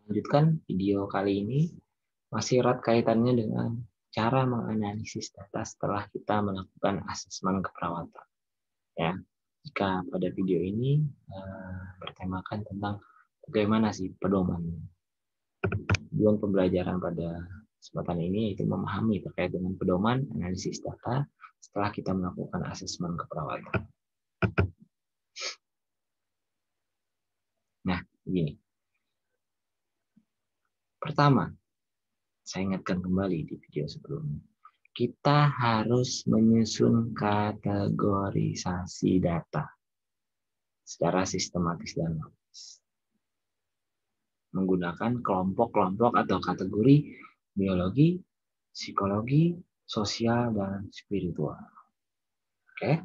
Lanjutkan video kali ini masih erat kaitannya dengan cara menganalisis data setelah kita melakukan asesmen keperawatan. Ya, jika pada video ini bertemakan tentang bagaimana sih pedoman. Tujuan pembelajaran pada kesempatan ini yaitu memahami terkait dengan pedoman analisis data setelah kita melakukan asesmen keperawatan. Nah, begini. Pertama, saya ingatkan kembali di video sebelumnya. Kita harus menyusun kategorisasi data secara sistematis dan logis. Menggunakan kelompok-kelompok atau kategori biologi, psikologi, sosial, dan spiritual. Oke.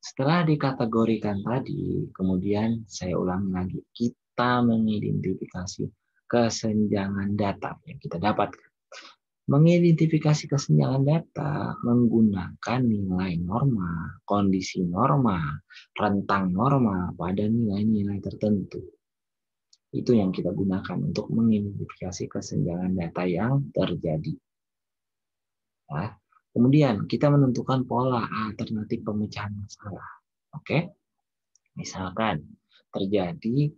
Setelah dikategorikan tadi, kemudian saya ulangi lagi. Kita mengidentifikasi kesenjangan data yang kita dapatkan. Mengidentifikasi kesenjangan data menggunakan nilai norma, kondisi norma, rentang norma pada nilai-nilai tertentu. Itu yang kita gunakan untuk mengidentifikasi kesenjangan data yang terjadi. Nah, kemudian kita menentukan pola alternatif pemecahan masalah. Oke, misalkan terjadi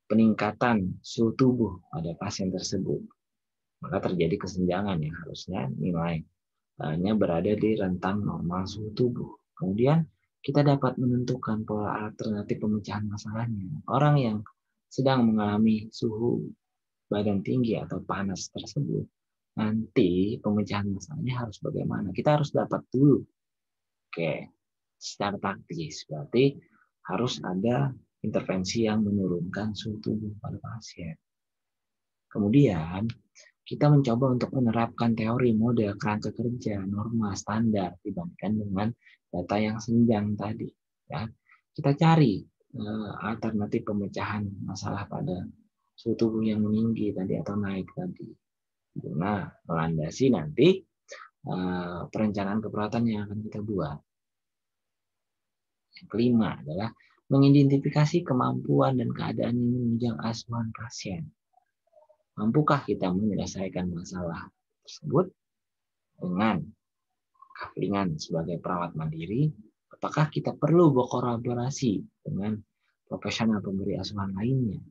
peningkatan suhu tubuh pada pasien tersebut, maka terjadi kesenjangan yang harusnya nilainya berada di rentang normal suhu tubuh. Kemudian kita dapat menentukan pola alternatif pemecahan masalahnya. Orang yang sedang mengalami suhu badan tinggi atau panas tersebut, nanti pemecahan masalahnya harus bagaimana? Kita harus dapat dulu. Oke, secara taktis berarti harus ada intervensi yang menurunkan suhu tubuh pada pasien. Kemudian kita mencoba untuk menerapkan teori model kerangka kerja norma standar dibandingkan dengan data yang senjang tadi. Ya, kita cari alternatif pemecahan masalah pada suhu tubuh yang meninggi tadi atau naik tadi, guna melandasi nanti perencanaan keperawatan yang akan kita buat. Yang kelima adalah mengidentifikasi kemampuan dan keadaan yang menunjang asuhan pasien. Mampukah kita menyelesaikan masalah tersebut dengan kaflingan sebagai perawat mandiri? Apakah kita perlu berkolaborasi dengan profesional pemberi asuhan lainnya?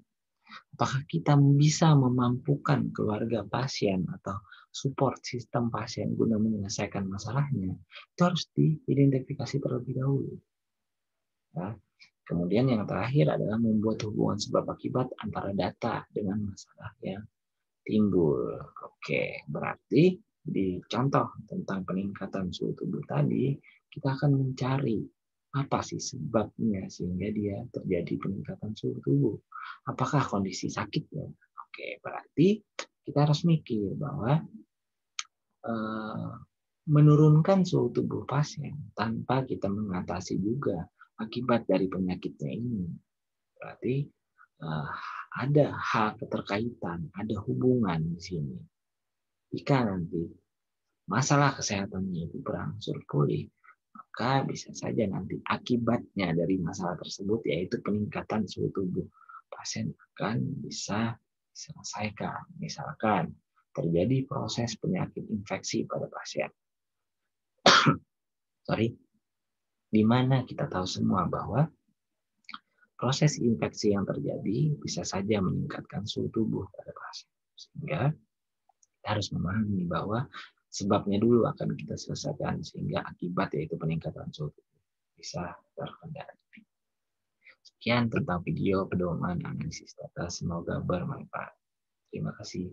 Apakah kita bisa memampukan keluarga pasien atau support sistem pasien guna menyelesaikan masalahnya? Itu harus diidentifikasi terlebih dahulu. Nah, kemudian yang terakhir adalah membuat hubungan sebab akibat antara data dengan masalah yang timbul. Oke, berarti di contoh tentang peningkatan suhu tubuh tadi, kita akan mencari apa sih sebabnya sehingga dia terjadi peningkatan suhu tubuh. Apakah kondisi sakitnya? Oke, berarti kita harus mikir bahwa menurunkan suhu tubuh pasien tanpa kita mengatasi juga akibat dari penyakitnya ini. Berarti ada hal keterkaitan, ada hubungan di sini. Jika nanti masalah kesehatannya itu berangsur pulih, maka bisa saja nanti akibatnya dari masalah tersebut yaitu peningkatan suhu tubuh pasien akan bisa diselesaikan. Misalkan terjadi proses penyakit infeksi pada pasien. Di mana kita tahu semua bahwa proses infeksi yang terjadi bisa saja meningkatkan suhu tubuh pada pasien. Sehingga kita harus memahami bahwa sebabnya dulu akan kita selesaikan sehingga akibat yaitu peningkatan suhu tubuh bisa terkendali. Sekian tentang video pedoman analisis data, semoga bermanfaat. Terima kasih.